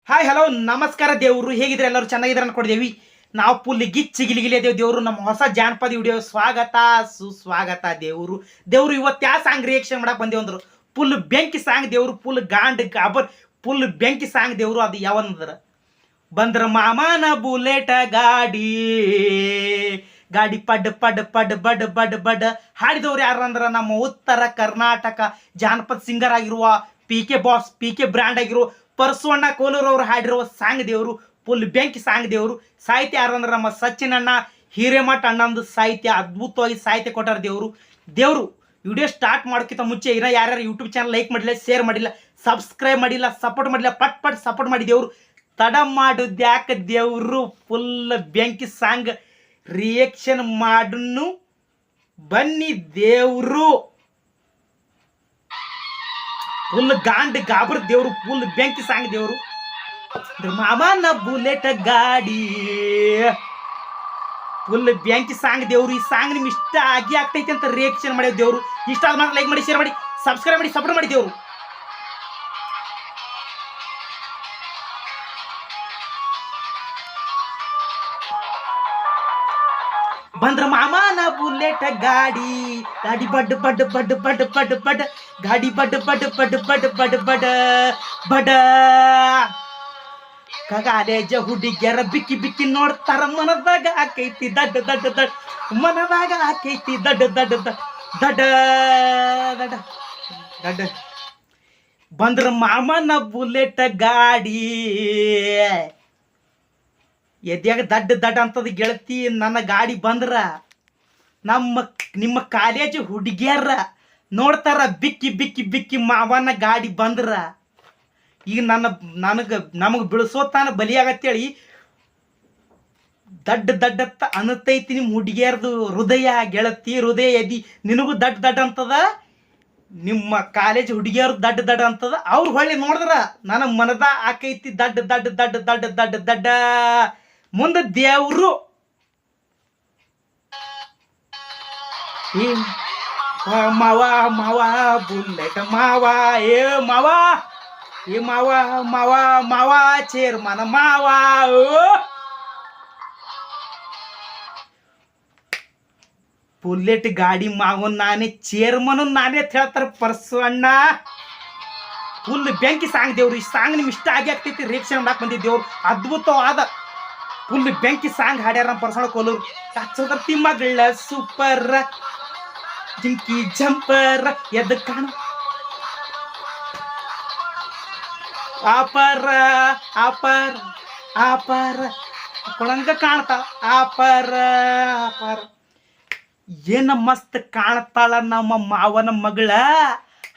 Hi hello ನಮಸ್ಕಾರ ದೇವ್ರು ಹೇಗಿದ್ರೆ ಎಲ್ಲರೂ ಚೆನ್ನಾಗಿದ್ರೆ ಅನ್ಕೊಂಡಿದ್ದೇವಿ. ನಾವು ಫುಲ್ ಗಿಚ್ಚಿಗಿಲಿಗಿಲಿ ದೇವ್ರು ನಮ್ಮ ಹೊಸ ಜಾನಪದ ವಿಡಿಯೋ ಸ್ವಾಗತ ಸುಸ್ವಾಗತ. ದೇವ್ರು ಇವತ್ತು ಯಾವ ಸಾಂಗ್ ರಿಯಾಕ್ಷನ್ ಮಾಡಕ್ ಬಂದೇವು ಅಂದ್ರು ಫುಲ್ ಬೆಂಕಿ ಸಾಂಗ್ ದೇವ್ರು, ಫುಲ್ ಗಾಂಡ್ ಗಾಬರ್ ಫುಲ್ ಬೆಂಕಿ ಸಾಂಗ್ ದೇವ್ರು. ಅದು ಯಾವಂದ್ರ ಬಂದ್ರ ಮಾಮನ ಬುಲೆಟ್ ಗಾಡಿ ಗಾಡಿ ಪಡ್ ಪಡ್ ಪಡ್ ಬಡ್ ಬಡ್ ಬಡ್ ಹಾಡಿದವ್ರು ಯಾರು ಅಂದ್ರ ನಮ್ಮ ಉತ್ತರ ಕರ್ನಾಟಕ ಜಾನಪದ ಸಿಂಗರ್ ಆಗಿರುವ ಪಿ ಕೆ ಬ್ರ್ಯಾಂಡ್ ಆಗಿರುವ ಪರಸು ಅಣ್ಣ ಕೋಲೂರು ಅವರು ಹಾಡಿರುವ ಸಾಂಗ್ ದೇವರು, ಫುಲ್ ಬೆಂಕಿ ಸಾಂಗ್ ದೇವರು. ಸಾಹಿತ್ಯ ಯಾರು ಅಂದ್ರೆ ನಮ್ಮ ಸಚಿನ್ ಅಣ್ಣ ಹಿರೇಮಠ ಅಣ್ಣಂದು ಸಾಹಿತ್ಯ, ಅದ್ಭುತವಾಗಿ ಸಾಹಿತ್ಯ ಕೊಟ್ಟಾರ ದೇವರು. ವಿಡಿಯೋ ಸ್ಟಾರ್ಟ್ ಮಾಡೋಕ್ಕಿಂತ ಮುಂಚೆ ಇನ್ನ ಯಾರ್ಯಾರು ಯೂಟ್ಯೂಬ್ ಚಾನಲ್ ಲೈಕ್ ಮಾಡಿಲ್ಲ, ಶೇರ್ ಮಾಡಿಲ್ಲ, ಸಬ್ಸ್ಕ್ರೈಬ್ ಮಾಡಿಲ್ಲ, ಸಪೋರ್ಟ್ ಮಾಡಿಲ್ಲ, ಪಟ್ ಸಪೋರ್ಟ್ ಮಾಡಿ ದೇವ್ರು. ತಡ ಮಾಡುದ್ಯಾಕ ದೇವ್ರು, ಫುಲ್ ಬೆಂಕಿ ಸಾಂಗ್ ರಿಯಾಕ್ಷನ್ ಮಾಡನು ಬನ್ನಿ ದೇವ್ರು. ಫುಲ್ ಗಾಂಡ್ ಗಾಬರ್ ದೇವ್ರು, ಫುಲ್ ಬೆಂಕಿ ಸಾಂಗ್ ದೇವ್ರು. ಮಾಮನ ಬುಲೆಟ್ ಗಾಡಿ ಫುಲ್ ಬೆಂಕಿ ಸಾಂಗ್ ದೇವ್ರು. ಈ ಸಾಂಗ್ ನಿಮ್ಗೆ ಇಷ್ಟ ಆಗ್ತೈತಿ ಅಂತ ರಿಯಾಕ್ಷನ್ ಮಾಡಿ ದೇವ್ರು. ಇಷ್ಟ ಆದ ಮಾತ್ರ ಲೈಕ್ ಮಾಡಿ, ಶೇರ್ ಮಾಡಿ, ಸಬ್ಸ್ಕ್ರೈಬ್ ಮಾಡಿ, ಸಪೋರ್ಟ್ ಮಾಡಿ ದೇವ್ರು. ಬಂದ್ರ ಮಾಮನ ಬುಲೆಟ್ ಗಾಡಿ ಬಡ್ ಬಡ್ ಬಡ್ ಬಡ್ ಬಡ್ ಬಡ್ ಗಾಡಿ ಬಡ್ ಬಡ್ ಬಡ್ ಬಡ್ ಬಡ್ ಬಡ್ ಬಡ ಕಾಲೇಜ ಹುಡುಗಿಯರ ಬಿಕ್ಕಿ ಬಿಕ್ಕಿ ನೋಡ್ತಾರ, ಮನದಾಗ ಆಕೈತಿ ದಡ್ ದಡ್ ದಡ್, ಮನದಾಗ ಆಕೈತಿ ದಡ್ ದಡ್ ದಡ್ ದಡ್ ದಡ್ ದಡ್. ಬಂದ್ರ ಮಾಮನ ಬುಲೆಟ್ ಗಾಡಿ ಎದ್ಯಾಗ ದಡ್ಡ ದಡ್ಡ ಅಂತದ ಗೆಳತಿ. ನನ್ನ ಗಾಡಿ ಬಂದ್ರ ನಿಮ್ಮ ಕಾಲೇಜ್ ಹುಡುಗಿಯರ ನೋಡ್ತಾರ ಬಿಕ್ಕಿ ಬಿಕ್ಕಿ ಬಿಕ್ಕಿ ಮಾವನ ಗಾಡಿ ಬಂದ್ರ. ಈಗ ನಮಗ್ ಬಿಳಿಸೋತಾನ ಬಲಿಯಾಗತ್ತೇಳಿ ದಡ್ಡ ದಡ್ಡತ್ತ ಅನ್ನತೈತಿ ನಿಮ್ಮ ಹುಡುಗಿಯರ್ದು ಹೃದಯ ಗೆಳತಿ, ಹೃದಯ ಎದಿ ನಿನಗೂ ದಡ್ಡ ದಡ್ಡ ಅಂತದ, ನಿಮ್ಮ ಕಾಲೇಜ್ ಹುಡುಗಿಯರು ದಡ್ಡ ದಡ್ಡ ಅಂತದ. ಅವ್ರು ಹೊಳ್ಳಿ ನೋಡಿದ್ರ ನನ್ನ ಮನದ ಆಕೈತಿ ದಡ್ಡ ದಡ್ಡ ದಡ್ಡ ದಡ್ಡ ದಡ್ಡ ದಡ್ಡ. ಮುಂದೆ ದೇವ್ರು ಮಾವ ಮಾವ ಬುಲೆಟ್ ಮಾವ ಏ ಮಾವ ಏ ಮಾವ ಮಾವ ಮಾವ ಚೇರ್ಮನ್ ಮಾವ. ಬುಲೆಟ್ ಗಾಡಿ ಮಾವನ್ ನಾನೇ, ಚೇರ್ಮನ್ ನಾನೇ ಅಂತ ಹೇಳ್ತಾರ ಪರ್ಸು ಅಣ್ಣ. ಫುಲ್ ಬೆಂಕಿ ಸಾಂಗ್ ದೇವ್ರು. ಈ ಸಾಂಗ್ ನಿಮ್ಗೆ ಇಷ್ಟ ಆಗ್ತೈತಿ ರಿಯಾಕ್ಷನ್ ಮಾಡಕ್ ಬಂದಿದ್ದೇವ್ರು. ಅದ್ಭುತವಾದ ಫುಲ್ ಬೆಂಕಿ ಸಾಂಗ್ ಹಾಡ್ಯಾರ ನಮ್ಮ ಪರ್ಸಣ ಕೋಲೂರು. ಕಚ್ಚೋದರ್ತಿ ಮಗಳ ಸೂಪರ್ ಜಿಂಕಿ ಜಂಪರ್ ಎದ್ದು ಕಾಣ ಆಪರ್ ಆಪರ್ ಆಪರ್ ಕೊಳಂಗ ಕಾಣ್ತಾ ಆಪರ್ ಆಪರ್. ಏನ ಮಸ್ತ್ ಕಾಣ್ತಾಳ ನಮ್ಮ ಮಾವನ ಮಗಳ,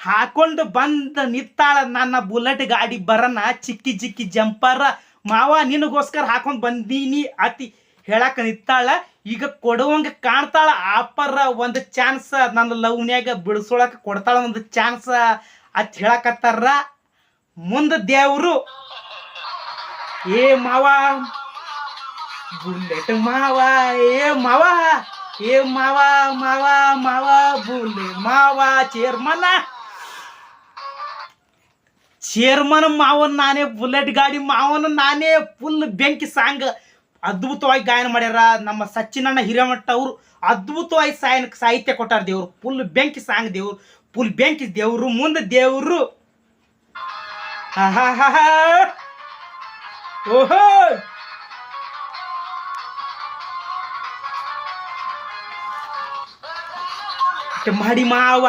ಹಾಕೊಂಡು ಬಂದ ನಿತ್ತಾಳ ನನ್ನ ಬುಲೆಟ್ ಗಾಡಿ ಬರನ ಚಿಕ್ಕಿ ಚಿಕ್ಕಿ ಜಂಪರ್. ಮಾವ ನಿನಗೋಸ್ಕರ ಹಾಕೊಂಡ್ ಬಂದೀನಿ ಅತಿ ಹೇಳಾಕ ನಿತ್ತಾಳ. ಈಗ ಕೊಡುವಂಗ ಕಾಣ್ತಾಳ ಆಪರ. ಒಂದು ಚಾನ್ಸ್ ನನ್ನ ಲವ್ನ್ಯಾಗ ಬಿಡಿಸೋಳಕ ಕೊಡ್ತಾಳ ಒಂದು ಚಾನ್ಸ್ ಅತ್ ಹೇಳಕತ್ತಾರ. ಮುಂದೆ ದೇವ್ರು ಏ ಮಾವ ಬುಲೆಟ್ ಮಾವ ಏ ಮಾವ ಏ ಮಾವ ಮಾವ ಮಾವ ಬುಲೆಟ್ ಮಾವ ಚೇರ್ಮನ್ ಮಾವನ್ ನಾನೇ, ಬುಲೆಟ್ ಗಾಡಿ ಮಾವನ ನಾನೇ. ಫುಲ್ ಬೆಂಕಿ ಸಾಂಗ್ ಅದ್ಭುತವಾಗಿ ಗಾಯನ ಮಾಡ್ಯಾರ ನಮ್ಮ ಸಚಿನ್ ಅಣ್ಣ ಹಿರೇಮಠ ಅವರು. ಅದ್ಭುತವಾಗಿ ಸಾಹಿತ್ಯ ಕೊಟ್ಟಾರ ದೇವ್ರು. ಫುಲ್ ಬೆಂಕಿ ಸಾಂಗ್ ದೇವ್ರು, ಫುಲ್ ಬೆಂಕಿ ದೇವ್ರು. ಮುಂದೆ ದೇವ್ರು ಓಹೋ ಮಾಡಿ ಮಾವ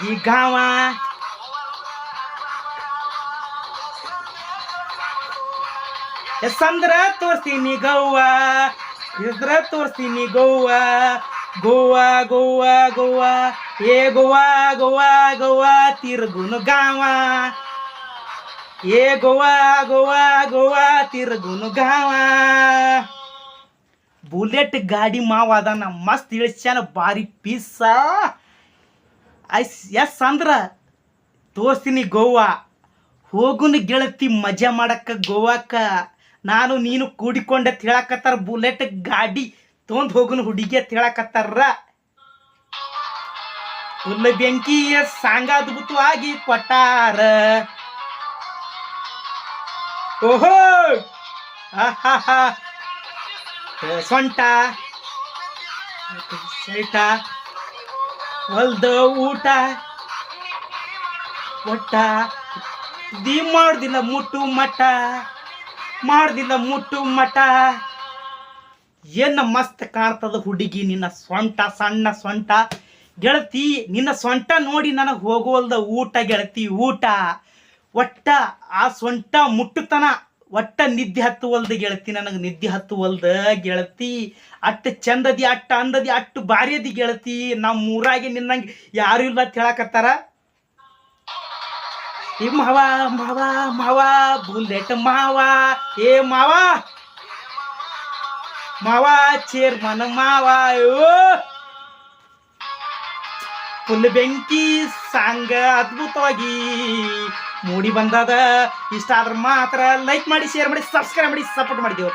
ಈ ಗಾವ ಸಂದ್ರ ತೋರ್ಸ್ತೀನಿ ಗೋವಾ, ಇದ್ರ ತೋರ್ಸ್ತೀನಿ ಗೋವಾ ಗೋವಾ ಗೋವಾ ಗೋವಾ ಏ ಗೋವಾ ಗೋವಾ ಗೋವಾ ತಿರುಗುನು ಗಾವ ಏ ಗೋವಾ ಗೋವಾ ಗೋವಾ ತಿರುಗುನು ಗಾವ. ಬುಲೆಟ್ ಗಾಡಿ ಮಾವ ಅದಾನ, ಮಸ್ತ್ ಇಳಿಸ್ಯಾನ, ಬಾರಿ ಪೀಸ. ಎಸ್ ಅಂದ್ರ ತೋರ್ಸ್ತೀನಿ ಗೋವಾ, ಹೋಗುನು ಗೆಳತಿ ಮಜಾ ಮಾಡಕ್ಕ ಗೋವಾಕ. ನಾನು ನೀನು ಕೂಡಿಕೊಂಡ ಹೇಳಕತ್ತಾರ, ಬುಲೆಟ್ ಗಾಡಿ ತೊಂದ್ ಹೋಗುನು ಹುಡುಗಿ ಅಂತ ಹೇಳಕತ್ತಾರ. ಫುಲ್ ಬೆಂಕಿ ಸಾಂಗ್ ಅದ್ಭುತವಾಗಿ ಕೊಟ್ಟಾರ. ಓಹೋ ಆಹಾ ಸೊಂಟ ಸೈಟ ಹೊಲ್ದ ಊಟ ಒಟ್ಟ ಮಾಡ್ದಿಲ್ಲ ಮುಟ್ಟು ಮಠ ಏನ ಮಸ್ತ್ ಕಾಣ್ತದ ಹುಡುಗಿ ನಿನ್ನ ಸೊಂಟ ಸಣ್ಣ ಸೊಂಟ ಗೆಳತಿ ನಿನ್ನ ಸೊಂಟ ನೋಡಿ ನನಗೆ ಹೋಗುವಲ್ದ ಊಟ ಗೆಳತಿ ಊಟ ಒಟ್ಟ ಆ ಸೊಂಟ ಮುಟ್ಟುತನ ಒಟ್ಟ ನಿದ್ದೆ ಹತ್ತುವಲ್ದ ಗೆಳತಿ ನನಗೆ ನಿದ್ದೆ ಹತ್ತುವಲ್ದ ಗೆಳತಿ ಅಟ್ಟು ಚಂದದಿ ಅಟ್ಟ ಅಂದದಿ ಅಟ್ಟು ಭಾರಿ ಅದಿ ಗೆಳತಿ ನಮ್ಮ ಊರಾಗೆ ನಿನ್ನಂಗೆ ಯಾರು ಇಲ್ಲ ಅಂತ ಹೇಳಕತ್ತಾರ ಈ ಮಾವ ಮಾವ ಮಾವ ಬುಲೆಟ್ ಮಾವ ಏ ಮಾವ ಮಾವ ಚೇರ್ಮನ್ ಮಾವ ಫುಲ್ ಬೆಂಕಿ ಸಾಂಗ್ ಅದ್ಭುತವಾಗಿ ಮೂಡಿ ಬಂದದ. ಇಷ್ಟ ಆದ್ರೆ ಮಾತ್ರ ಲೈಕ್ ಮಾಡಿ, ಶೇರ್ ಮಾಡಿ, ಸಬ್ಸ್ಕ್ರೈಬ್ ಮಾಡಿ, ಸಪೋರ್ಟ್ ಮಾಡಿದೆವು.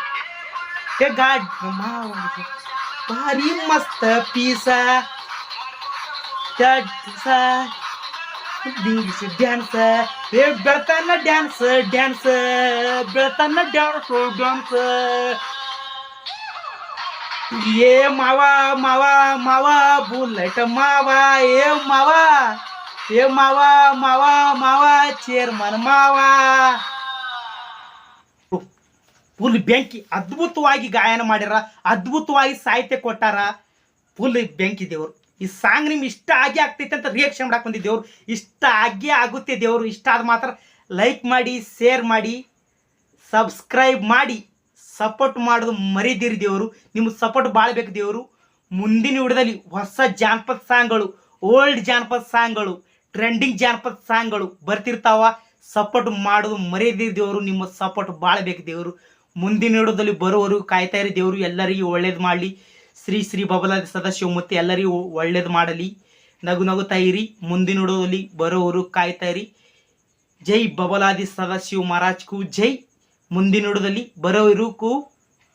ಭಾರಿ ಮಸ್ತ್ ಪೀಸ ಡ್ಯಾನ್ಸ್ ಬೆಳತನ ಡ್ಯಾನ್ಸ್ ಡ್ಯಾನ್ಸ್ ಬೆಳತನ ಡ್ಯಾನ್ಸ್ ಡ್ಯಾನ್ಸ್. ಏ ಮಾವ ಮಾವ ಮಾವ ಬುಲೆಟ್ ಮಾವ ಏ ಮಾವ ಮಾವ ಮಾವ ಚೇರ್ಮನ್ ಮಾವ. ಫುಲ್ ಬೆಂಕಿ ಅದ್ಭುತವಾಗಿ ಗಾಯನ ಮಾಡ್ಯಾರ, ಅದ್ಭುತವಾಗಿ ಸಾಹಿತ್ಯ ಕೊಟ್ಟಾರ. ಫುಲ್ ಬೆಂಕಿ ದೇವ್ರು. ಈ ಸಾಂಗ್ ನಿಮ್ಗೆ ಇಷ್ಟ ಆಗೇ ಆಗ್ತೈತೆ ಅಂತ ರಿಯಾಕ್ಷನ್ ಮಾಡಕ್ಕೆ ಬಂದಿದ್ದೇವ್ರು. ಇಷ್ಟ ಆಗೇ ಆಗುತ್ತೆ ದೇವ್ರು. ಇಷ್ಟ ಆದ ಮಾತ್ರ ಲೈಕ್ ಮಾಡಿ, ಶೇರ್ ಮಾಡಿ, ಸಬ್ಸ್ಕ್ರೈಬ್ ಮಾಡಿ, ಸಪೋರ್ಟ್ ಮಾಡೋದು ಮರಿದಿರಿ ದೇವರು. ನಿಮ್ಗೆ ಸಪೋರ್ಟ್ ಭಾಳ ಬೇಕು ದೇವರು. ಮುಂದಿನ ವಿಡಿಯೋದಲ್ಲಿ ಹೊಸ ಜಾನಪದ ಸಾಂಗ್ಗಳು, ಓಲ್ಡ್ ಜಾನಪದ ಸಾಂಗ್ಗಳು, ಟ್ರೆಂಡಿಂಗ್ ಜಾನಪದ ಸಾಂಗ್ಗಳು ಬರ್ತಿರ್ತಾವ. ಸಪೋರ್ಟ್ ಮಾಡೋದು ಮರಿದಿರಿ ದೇವರು. ನಿಮ್ಮ ಸಪೋರ್ಟ್ ಭಾಳ ಬೇಕು ದೇವರು. ಮುಂದಿನ ವಿಡಿಯೋದಲ್ಲಿ ಬರೋವರು ಕಾಯ್ತಾ ಇರಿ ದೇವರು. ಎಲ್ಲರಿಗೂ ಒಳ್ಳೇದು ಮಾಡಲಿ. ಶ್ರೀ ಶ್ರೀ ಬಬಲಾದಿ ಸದಾಶಿವ ಮತ್ತು ಎಲ್ಲರಿಗೂ ಒಳ್ಳೇದು ಮಾಡಲಿ. ನಗು ನಗುತ್ತಾ ಇರಿ. ಮುಂದಿನ ವಿಡಿಯೋದಲ್ಲಿ ಬರೋವರು ಕಾಯ್ತಾ ಇರಿ. ಜೈ ಬಬಲಾದಿ ಸದಾಶಿವ ಮಹಾರಾಜ್ಗೂ ಜೈ. ಮುಂದಿನ ವಿಡಿಯೋದಲ್ಲಿ ಬರೋವರಿಗೂ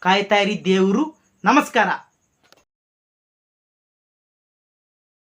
ಕಾಯ್ತಾ ಇರಿ ದೇವರು. ನಮಸ್ಕಾರ.